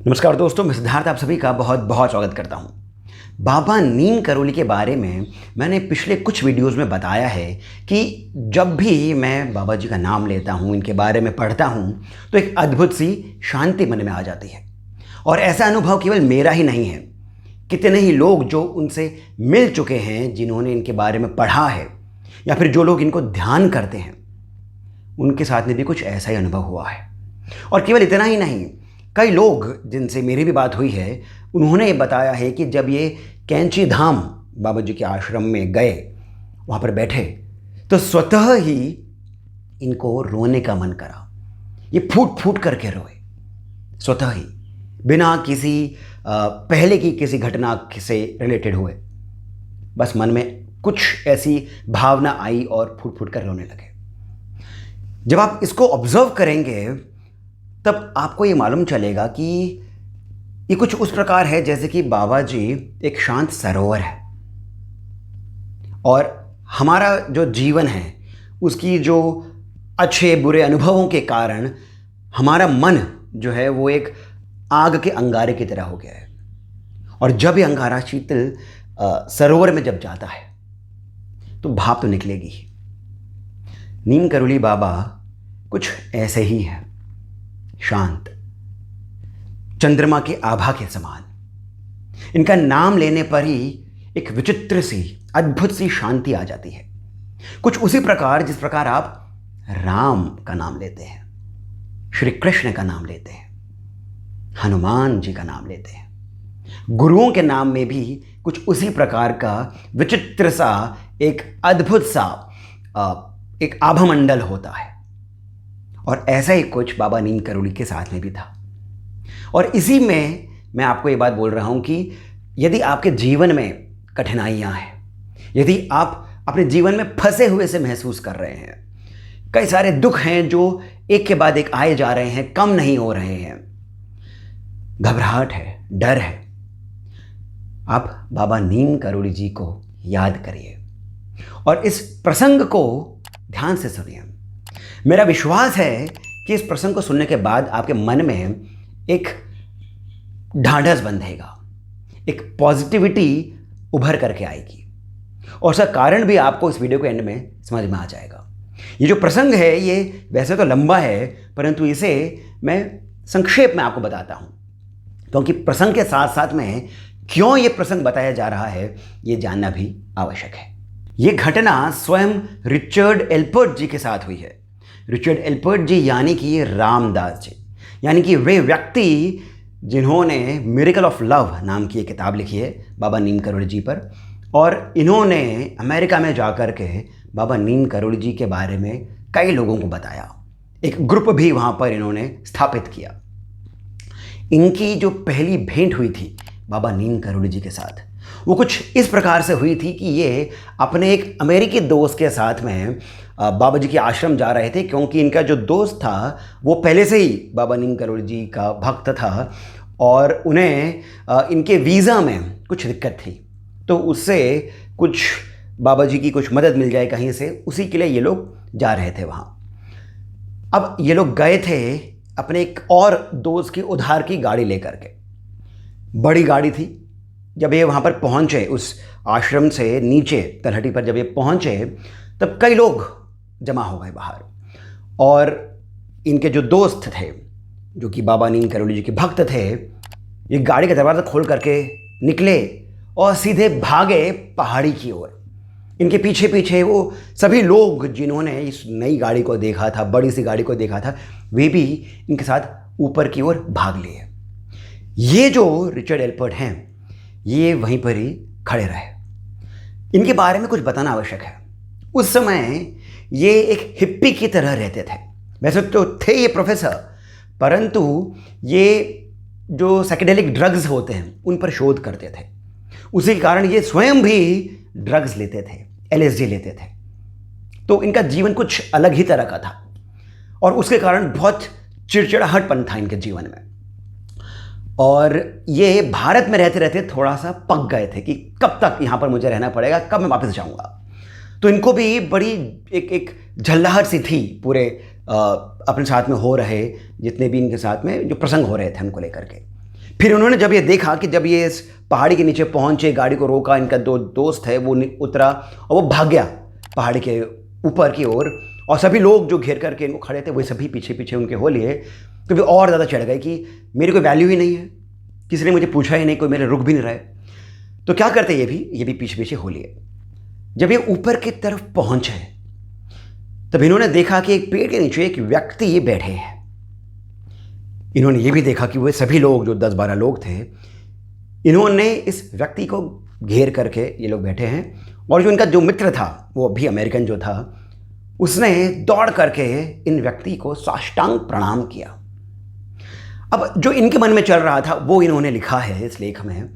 नमस्कार दोस्तों, मैं सिद्धार्थ आप सभी का बहुत बहुत स्वागत करता हूं। बाबा नीम करोली के बारे में मैंने पिछले कुछ वीडियोस में बताया है कि जब भी मैं बाबा जी का नाम लेता हूं, इनके बारे में पढ़ता हूं, तो एक अद्भुत सी शांति मन में आ जाती है। और ऐसा अनुभव केवल मेरा ही नहीं है, कितने ही लोग जो उनसे मिल चुके हैं, जिन्होंने इनके बारे में पढ़ा है या फिर जो लोग इनको ध्यान करते हैं, उनके साथ में भी कुछ ऐसा ही अनुभव हुआ है। और केवल इतना ही नहीं, कई लोग जिनसे मेरी भी बात हुई है, उन्होंने बताया है कि जब ये कैंची धाम बाबा जी के आश्रम में गए, वहाँ पर बैठे, तो स्वतः ही इनको रोने का मन करा। ये फूट फूट करके रोए, स्वतः ही, बिना किसी पहले की किसी घटना से रिलेटेड हुए। बस मन में कुछ ऐसी भावना आई और फूट फूट कर रोने लगे। जब आप इसको ऑब्जर्व करेंगे तब आपको ये मालूम चलेगा कि ये कुछ उस प्रकार है जैसे कि बाबा जी एक शांत सरोवर है और हमारा जो जीवन है उसकी जो अच्छे बुरे अनुभवों के कारण हमारा मन जो है वो एक आग के अंगारे की तरह हो गया है। और जब ये अंगारा शीतल सरोवर में जब जाता है तो भाप तो निकलेगी ही। नीम करोली बाबा कुछ ऐसे ही है, शांत, चंद्रमा के आभा के समान। इनका नाम लेने पर ही एक विचित्र सी, अद्भुत सी शांति आ जाती है। कुछ उसी प्रकार जिस प्रकार आप राम का नाम लेते हैं, श्री कृष्ण का नाम लेते हैं, हनुमान जी का नाम लेते हैं, गुरुओं के नाम में भी कुछ उसी प्रकार का विचित्र सा, एक अद्भुत सा एक आभामंडल होता है। और ऐसा ही कुछ बाबा नीम करोली के साथ में भी था। और इसी में मैं आपको ये बात बोल रहा हूँ कि यदि आपके जीवन में कठिनाइयाँ हैं, यदि आप अपने जीवन में फंसे हुए से महसूस कर रहे हैं, कई सारे दुख हैं जो एक के बाद एक आए जा रहे हैं, कम नहीं हो रहे हैं, घबराहट है, डर है, आप बाबा नीम करोली जी को याद करिए और इस प्रसंग को ध्यान से सुनिए। मेरा विश्वास है कि इस प्रसंग को सुनने के बाद आपके मन में एक ढाढ़स बंधेगा, एक पॉजिटिविटी उभर करके आएगी और उसका कारण भी आपको इस वीडियो के एंड में समझ में आ जाएगा। ये जो प्रसंग है ये वैसे तो लंबा है, परंतु इसे मैं संक्षेप में आपको बताता हूँ, क्योंकि प्रसंग के साथ साथ में क्यों ये प्रसंग बताया जा रहा है ये जानना भी आवश्यक है। ये घटना स्वयं रिचर्ड एल्पर्ट जी के साथ हुई है। रिचर्ड एल्पर्ट जी यानी कि रामदास जी, यानी कि वे व्यक्ति जिन्होंने मिरेकल ऑफ लव नाम की एक किताब लिखी है बाबा नीम करोली जी पर, और इन्होंने अमेरिका में जाकर के बाबा नीम करोली जी के बारे में कई लोगों को बताया। एक ग्रुप भी वहाँ पर इन्होंने स्थापित किया। इनकी जो पहली भेंट हुई थी बाबा नीम करोली जी के साथ, वो कुछ इस प्रकार से हुई थी कि ये अपने एक अमेरिकी दोस्त के साथ में बाबा जी के आश्रम जा रहे थे, क्योंकि इनका जो दोस्त था वो पहले से ही बाबा नीम करोली जी का भक्त था और उन्हें इनके वीज़ा में कुछ दिक्कत थी, तो उससे कुछ बाबा जी की कुछ मदद मिल जाए कहीं से, उसी के लिए ये लोग जा रहे थे वहाँ। अब ये लोग गए थे अपने एक और दोस्त की उधार की गाड़ी लेकर के, बड़ी गाड़ी थी। जब ये वहाँ पर पहुँचे, उस आश्रम से नीचे तलहटी पर जब ये पहुँचे, तब कई लोग जमा हो गए बाहर और इनके जो दोस्त थे, जो कि बाबा नीम करोली जी के भक्त थे, ये गाड़ी का दरवाज़ा खोल करके निकले और सीधे भागे पहाड़ी की ओर। इनके पीछे पीछे वो सभी लोग जिन्होंने इस नई गाड़ी को देखा था, बड़ी सी गाड़ी को देखा था, वे भी इनके साथ ऊपर की ओर भाग लिए। ये जो रिचर्ड एल्पर्ट हैं, ये वहीं पर ही खड़े रहे। इनके बारे में कुछ बताना आवश्यक है। उस समय ये एक हिप्पी की तरह रहते थे। वैसे तो थे ये प्रोफेसर, परंतु ये जो साइकेडेलिक ड्रग्स होते हैं उन पर शोध करते थे। उसी के कारण ये स्वयं भी ड्रग्स लेते थे, एलएसडी लेते थे। तो इनका जीवन कुछ अलग ही तरह का था और उसके कारण बहुत चिड़चिड़ाहटपन था इनके जीवन में। और ये भारत में रहते रहते थोड़ा सा पक गए थे कि कब तक यहाँ पर मुझे रहना पड़ेगा, कब मैं वापस जाऊँगा। तो इनको भी बड़ी एक झल्लाहट सी थी पूरे अपने साथ में हो रहे जितने भी इनके साथ में जो प्रसंग हो रहे थे उनको लेकर के। फिर उन्होंने जब ये देखा कि जब ये इस पहाड़ी के नीचे पहुंचे, गाड़ी को रोका, इनका दो दोस्त है वो उतरा और वो भाग गया पहाड़ी के ऊपर की ओर। और सभी लोग जो घेर करके इनको खड़े थे वो सभी पीछे पीछे उनके हो लिए। तो वे और ज़्यादा चढ़ गए कि मेरी कोई वैल्यू ही नहीं है, किसी ने मुझे पूछा ही नहीं, कोई मेरे रुक भी नहीं रहा है। तो क्या करते ये भी पीछे पीछे हो लिए। जब ये ऊपर की तरफ पहुंचे तब इन्होंने देखा कि एक पेड़ के नीचे एक व्यक्ति बैठे हैं। इन्होंने ये भी देखा कि वे सभी लोग जो 10-12 लोग थे, इन्होंने इस व्यक्ति को घेर करके ये लोग बैठे हैं। और जो इनका जो मित्र था, वो भी अमेरिकन जो था, उसने दौड़ करके इन व्यक्ति को साष्टांग प्रणाम किया। अब जो इनके मन में चल रहा था वो इन्होंने लिखा है इस लेख में।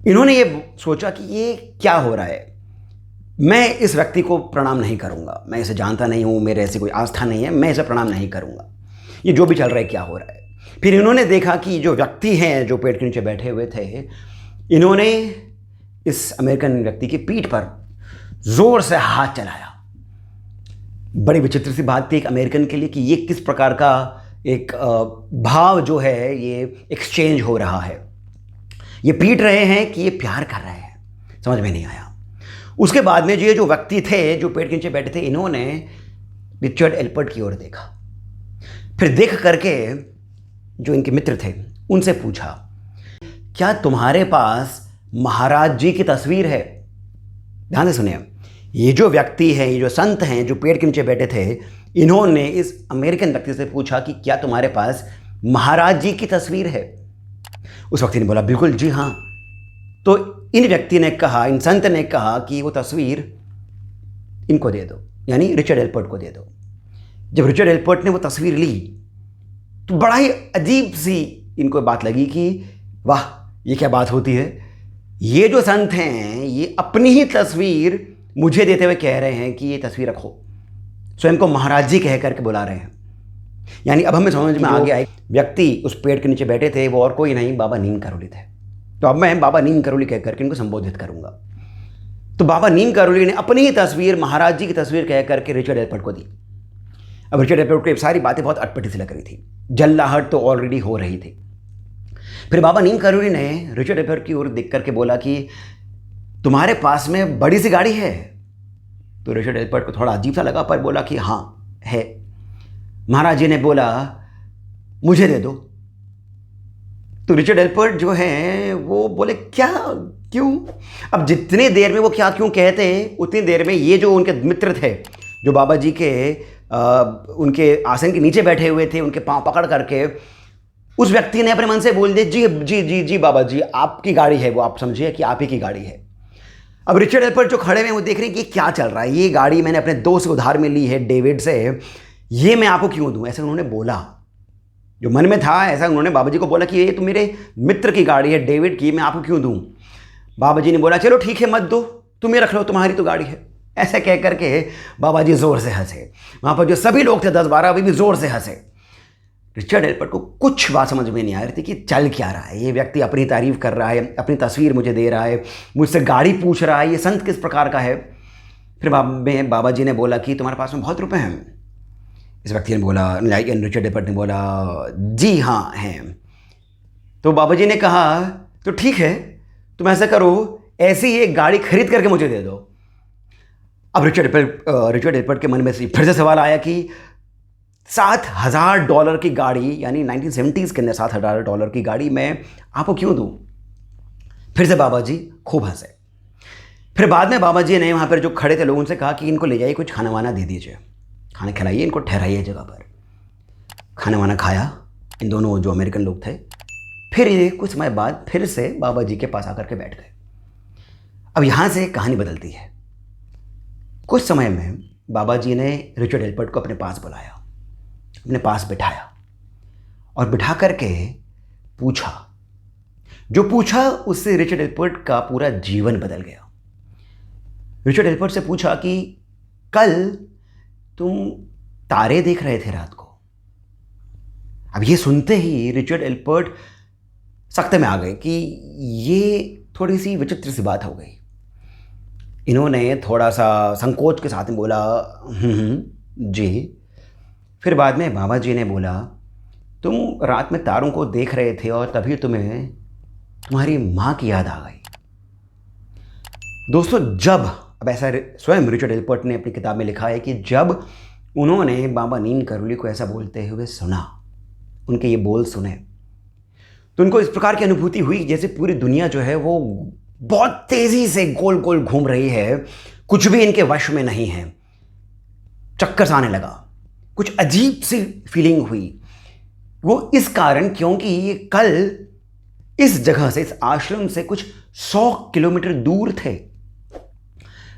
इन्होंने ये सोचा कि ये क्या हो रहा है, मैं इस व्यक्ति को प्रणाम नहीं करूंगा, मैं इसे जानता नहीं हूं, मेरे ऐसी कोई आस्था नहीं है, मैं इसे प्रणाम नहीं करूंगा, ये जो भी चल रहा है क्या हो रहा है। फिर इन्होंने देखा कि जो व्यक्ति हैं जो पेड़ के नीचे बैठे हुए थे, इन्होंने इस अमेरिकन व्यक्ति की पीठ पर जोर से हाथ चलाया। बड़ी विचित्र सी बात थी एक अमेरिकन के लिए कि ये किस प्रकार का एक भाव जो है ये एक्सचेंज हो रहा है। ये पीट रहे हैं कि ये प्यार कर रहे हैं, समझ में नहीं आया। उसके बाद में ये जो व्यक्ति थे जो पेड़ के नीचे बैठे थे, इन्होंने रिचर्ड एल्पर्ट की ओर देखा। फिर देख करके जो इनके मित्र थे उनसे पूछा, क्या तुम्हारे पास महाराज जी की तस्वीर है? ध्यान से सुनिए, ये जो व्यक्ति है, ये जो संत हैं जो पेड़ के नीचे बैठे थे, इन्होंने इस अमेरिकन व्यक्ति से पूछा कि क्या तुम्हारे पास महाराज जी की तस्वीर है? उस व्यक्ति ने बोला बिल्कुल जी हाँ। तो इन व्यक्ति ने कहा, इन संत ने कहा कि वो तस्वीर इनको दे दो, यानी रिचर्ड एल्पर्ट को दे दो। जब रिचर्ड एल्पर्ट ने वो तस्वीर ली तो बड़ा ही अजीब सी इनको बात लगी कि वाह, ये क्या बात होती है। ये जो संत हैं ये अपनी ही तस्वीर मुझे देते हुए कह रहे हैं कि ये तस्वीर रखो, स्वयं को महाराज जी कह करके बुला रहे हैं। यानी अब हमें समझ में आ गया, व्यक्ति उस पेड़ के नीचे बैठे थे वो और कोई नहीं, बाबा नीम करोली थे। तो अब मैं बाबा नीम करोली कह करके इनको संबोधित करूंगा। तो बाबा नीम करोली ने अपनी ही तस्वीर, महाराज जी की तस्वीर कह करके रिचर्ड एल्पर्ट को दी। अब रिचर्ड एल्पर्ट को ये सारी बातें बहुत अटपटी सी लग रही थी, जल्लाहट तो ऑलरेडी हो रही थी। फिर बाबा नीम करोली ने रिचर्ड एल्पर्ट की ओर देख करके बोला कि तुम्हारे पास में बड़ी सी गाड़ी है? तो रिचर्ड एल्पर्ट को थोड़ा अजीब सा लगा पर बोला कि हाँ है। महाराज जी ने बोला मुझे दे दो। तो रिचर्ड एल्पर्ट जो है वो बोले क्या, क्यों? अब जितनी देर में वो क्या क्यों कहते उतनी देर में ये जो उनके मित्र थे जो बाबा जी के उनके आसन के नीचे बैठे हुए थे, उनके पांव पकड़ करके उस व्यक्ति ने अपने मन से बोल दिया जी जी जी जी बाबा जी, आपकी गाड़ी है वो, आप समझिए कि आप ही की गाड़ी है। अब रिचर्ड एल्पर्ट जो खड़े हैं वो देख रहे हैं कि क्या चल रहा है, ये गाड़ी मैंने अपने दोस्त से उधार में ली है, डेविड से, ये मैं आपको क्यों दूं? ऐसा उन्होंने बोला, जो मन में था ऐसा उन्होंने बाबा जी को बोला कि ये तो मेरे मित्र की गाड़ी है, डेविड की, मैं आपको क्यों दूं? बाबा जी ने बोला चलो ठीक है मत दो, तुम्हें रख लो, तुम्हारी तो गाड़ी है। ऐसे कह करके बाबा जी जोर से हंसे। वहां पर जो सभी लोग थे 10-12 अभी भी जोर से हंसे। रिचर्ड एल्पर्ट को कुछ बात समझ में नहीं आ रही थी कि चल क्या रहा है। ये व्यक्ति अपनी तारीफ कर रहा है, अपनी तस्वीर मुझे दे रहा है, मुझसे गाड़ी पूछ रहा है, ये संत किस प्रकार का है। फिर बाबा जी ने बोला कि तुम्हारे पास में बहुत रुपए हैं? इस व्यक्ति ने बोला, रिचर्ड एल्पर्ट ने बोला जी हाँ हैं। तो बाबा जी ने कहा तो ठीक है, तुम ऐसा करो, ऐसी ही एक गाड़ी खरीद करके मुझे दे दो। अब रिचर्ड एल्पर्ट के मन में फिर से सवाल आया कि $7,000 की गाड़ी, यानी 1970s के अंदर $7,000 की गाड़ी मैं आपको क्यों दूं? फिर से बाबा जी खूब हंसे। फिर बाद में बाबा जी ने वहाँ पर जो खड़े थे लोगों से कहा कि इनको ले जाइए, कुछ खाना वाना दे दीजिए, खाना खिलाइए, इनको ठहराइए जगह पर। खाना वाना खाया इन दोनों जो अमेरिकन लोग थे। फिर ये कुछ समय बाद फिर से बाबा जी के पास आकर के बैठ गए। अब यहाँ से कहानी बदलती है। कुछ समय में बाबा जी ने रिचर्ड एल्पर्ट को अपने पास बुलाया, अपने पास बिठाया और बिठा करके पूछा, जो पूछा उससे रिचर्ड एल्पर्ट का पूरा जीवन बदल गया। रिचर्ड एल्पर्ट से पूछा कि कल तुम तारे देख रहे थे रात को? अब ये सुनते ही रिचर्ड एल्पर्ट सख्ते में आ गए कि ये थोड़ी सी विचित्र सी बात हो गई। इन्होंने थोड़ा सा संकोच के साथ में बोला जी। फिर बाद में बाबा जी ने बोला तुम रात में तारों को देख रहे थे और तभी तुम्हें तुम्हारी माँ की याद आ गई। दोस्तों, जब अब ऐसा स्वयं रिचर्ड एल्पर्ट ने अपनी किताब में लिखा है कि जब उन्होंने बाबा नीम करोली को ऐसा बोलते हुए सुना, उनके ये बोल सुने, तो उनको इस प्रकार की अनुभूति हुई जैसे पूरी दुनिया जो है वो बहुत तेजी से गोल गोल घूम रही है, कुछ भी इनके वश में नहीं है। चक्कर आने लगा, कुछ अजीब सी फीलिंग हुई। वो इस कारण क्योंकि ये कल इस जगह से, इस आश्रम से कुछ 100 किलोमीटर दूर थे।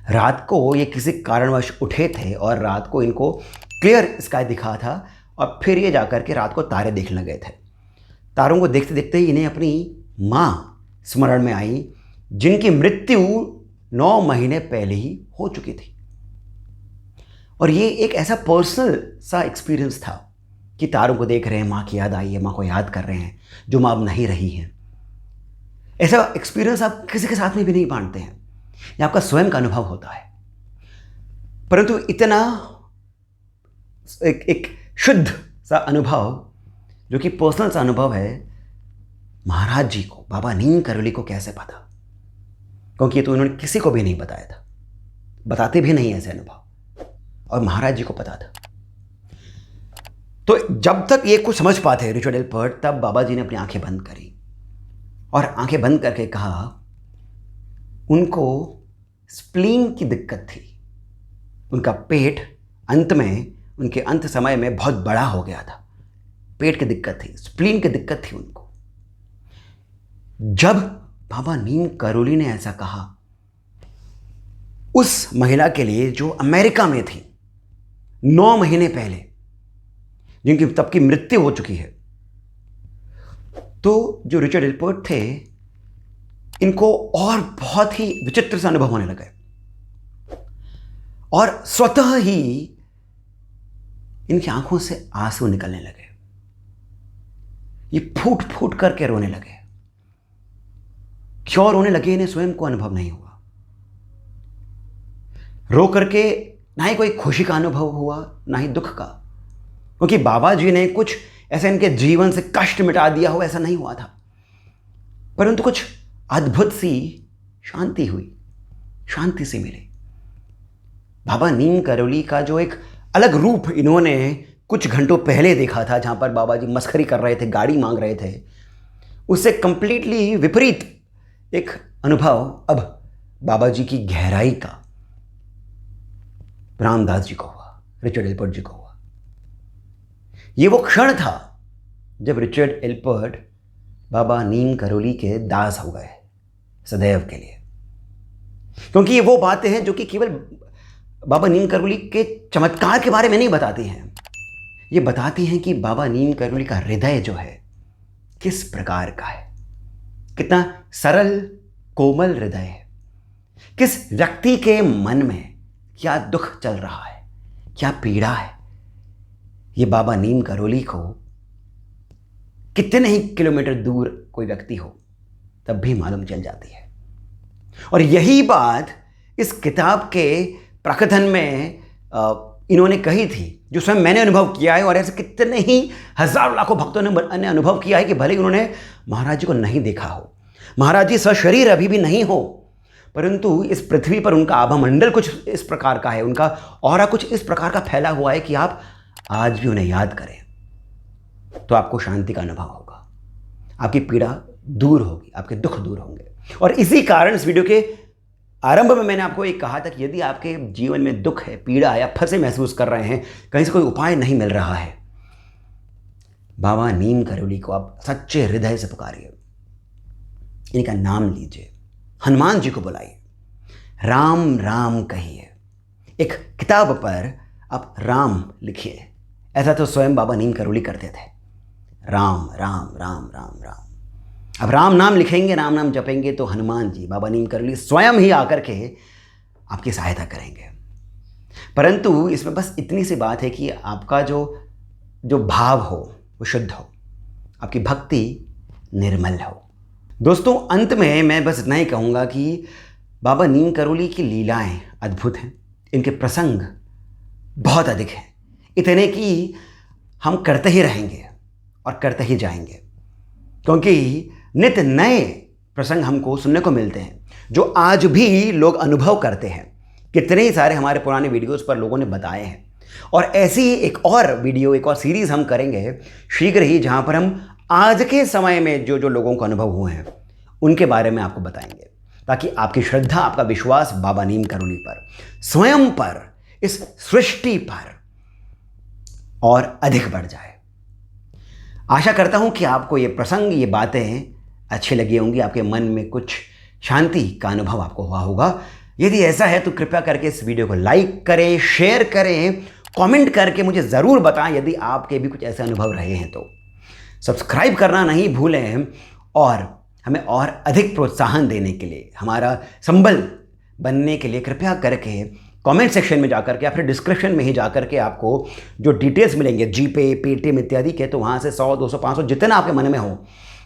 रात को ये किसी कारणवश उठे थे और रात को इनको क्लियर स्काई दिखा था और फिर ये जाकर के रात को तारे देखने लगे थे। तारों को देखते देखते ही इन्हें अपनी माँ स्मरण में आई, जिनकी मृत्यु 9 महीने पहले ही हो चुकी थी। और ये एक ऐसा पर्सनल सा एक्सपीरियंस था कि तारों को देख रहे हैं, माँ की याद आई है, माँ को याद कर रहे हैं जो माँ अब नहीं रही हैं। ऐसा एक्सपीरियंस आप किसी के साथ में भी नहीं बांटते हैं, ये आपका स्वयं का अनुभव होता है। परंतु इतना एक शुद्ध सा अनुभव, जो कि पर्सनल सा अनुभव है, महाराज जी को, बाबा नीम करोली को कैसे पता? क्योंकि ये तो उन्होंने किसी को भी नहीं बताया था, बताते भी नहीं ऐसे अनुभव, और महाराज जी को पता था। तो जब तक ये कुछ समझ पाते रिचर्ड एल्पर्ट, तब बाबा जी ने अपनी आंखें बंद करी और आंखें बंद करके कहा, उनको स्प्लीन की दिक्कत थी। उनका पेट अंत में, उनके अंत समय में बहुत बड़ा हो गया था। पेट की दिक्कत थी, स्प्लीन की दिक्कत थी उनको। जब बाबा नीम करोली ने ऐसा कहा, उस महिला के लिए जो अमेरिका में थी 9 महीने पहले, जिनकी तब की मृत्यु हो चुकी है, तो जो रिचर्ड एल्पर्ट थे, इनको और बहुत ही विचित्र सा अनुभव होने लगे और स्वतः ही इनकी आंखों से आंसू निकलने लगे। ये फूट फूट करके रोने लगे। क्यों रोने लगे इन्हें स्वयं को अनुभव नहीं हुआ। रो करके ना ही कोई खुशी का अनुभव हुआ, ना ही दुख का, क्योंकि बाबा जी ने कुछ ऐसा इनके जीवन से कष्ट मिटा दिया हो, ऐसा नहीं हुआ था। परंतु कुछ अद्भुत सी शांति हुई, शांति से मिली। बाबा नीम करोली का जो एक अलग रूप इन्होंने कुछ घंटों पहले देखा था, जहां पर बाबा जी मस्खरी कर रहे थे, गाड़ी मांग रहे थे, उससे कंप्लीटली विपरीत एक अनुभव अब बाबा जी की गहराई का रामदास जी को हुआ, रिचर्ड एल्पर्ट जी को हुआ। ये वो क्षण था जब रिचर्ड एल्पर्ट बाबा नीम करोली के दास हो गए सदैव के लिए। क्योंकि ये वो बातें हैं जो कि केवल बाबा नीम करोली के चमत्कार के बारे में नहीं बताती हैं, ये बताती हैं कि बाबा नीम करोली का हृदय जो है किस प्रकार का है, कितना सरल कोमल हृदय है, किस व्यक्ति के मन में क्या दुख चल रहा है, क्या पीड़ा है। ये बाबा नीम करोली को कितने ही किलोमीटर दूर कोई व्यक्ति हो तब भी मालूम चल जाती है। और यही बात इस किताब के प्रकथन में इन्होंने कही थी, जो स्वयं मैंने अनुभव किया है, और ऐसे कितने ही हजारों लाखों भक्तों ने अनुभव किया है कि भले उन्होंने महाराज जी को नहीं देखा हो, महाराज जी सशरीर अभी भी नहीं हो, परंतु इस पृथ्वी पर उनका आभामंडल कुछ इस प्रकार का है, उनका ऑरा कुछ इस प्रकार का फैला हुआ है कि आप आज भी उन्हें याद करें तो आपको शांति का अनुभव होगा, आपकी पीड़ा दूर होगी, आपके दुख दूर होंगे। और इसी कारण इस वीडियो के आरंभ में मैंने आपको एक कहा था कि यदि आपके जीवन में दुख है, पीड़ा है, आप फंसे महसूस कर रहे हैं, कहीं से कोई उपाय नहीं मिल रहा है, बाबा नीम करोली को आप सच्चे हृदय से पुकारिए, इनका नाम लीजिए, हनुमान जी को बुलाइए, राम राम कहिए। एक किताब पर आप राम लिखिए, ऐसा तो स्वयं बाबा नीम करोली करते थे। राम राम राम राम राम। अब राम नाम लिखेंगे, राम नाम जपेंगे, तो हनुमान जी, बाबा नीम करोली स्वयं ही आकर के आपकी सहायता करेंगे। परंतु इसमें बस इतनी सी बात है कि आपका जो भाव हो वो शुद्ध हो, आपकी भक्ति निर्मल हो। दोस्तों, अंत में मैं बस इतना ही कहूँगा कि बाबा नीम करोली की लीलाएं अद्भुत हैं, इनके प्रसंग बहुत अधिक हैं, इतने कि हम करते ही रहेंगे और करते ही जाएंगे, क्योंकि नित्य नए प्रसंग हमको सुनने को मिलते हैं जो आज भी लोग अनुभव करते हैं। कितने ही सारे हमारे पुराने वीडियोस पर लोगों ने बताए हैं, और ऐसी ही एक और वीडियो, एक और सीरीज़ हम करेंगे शीघ्र ही, जहां पर हम आज के समय में जो जो लोगों को अनुभव हुए हैं उनके बारे में आपको बताएंगे, ताकि आपकी श्रद्धा, आपका विश्वास बाबा नीम करोली पर, स्वयं पर, इस सृष्टि पर और अधिक बढ़ जाए। आशा करता हूं कि आपको ये प्रसंग, ये बातें अच्छी लगी होंगी, आपके मन में कुछ शांति का अनुभव आपको हुआ होगा। यदि ऐसा है तो कृपया करके इस वीडियो को लाइक करें, शेयर करें, कमेंट करके मुझे ज़रूर बताएं यदि आपके भी कुछ ऐसे अनुभव रहे हैं तो। सब्सक्राइब करना नहीं भूलें, और हमें और अधिक प्रोत्साहन देने के लिए, हमारा संबल बनने के लिए कृपया करके कमेंट सेक्शन में जाकर के या फिर डिस्क्रिप्शन में ही जाकर के आपको जो डिटेल्स मिलेंगे जीपे, पेटीएम इत्यादि के, तो वहाँ से 100, 200, 500 जितना आपके मन में हो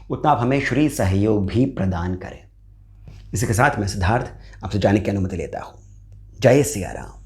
उतना आप हमें श्री सहयोग भी प्रदान करें। इसी के साथ मैं सिद्धार्थ आपसे जाने की अनुमति लेता हूँ। जय सिया राम।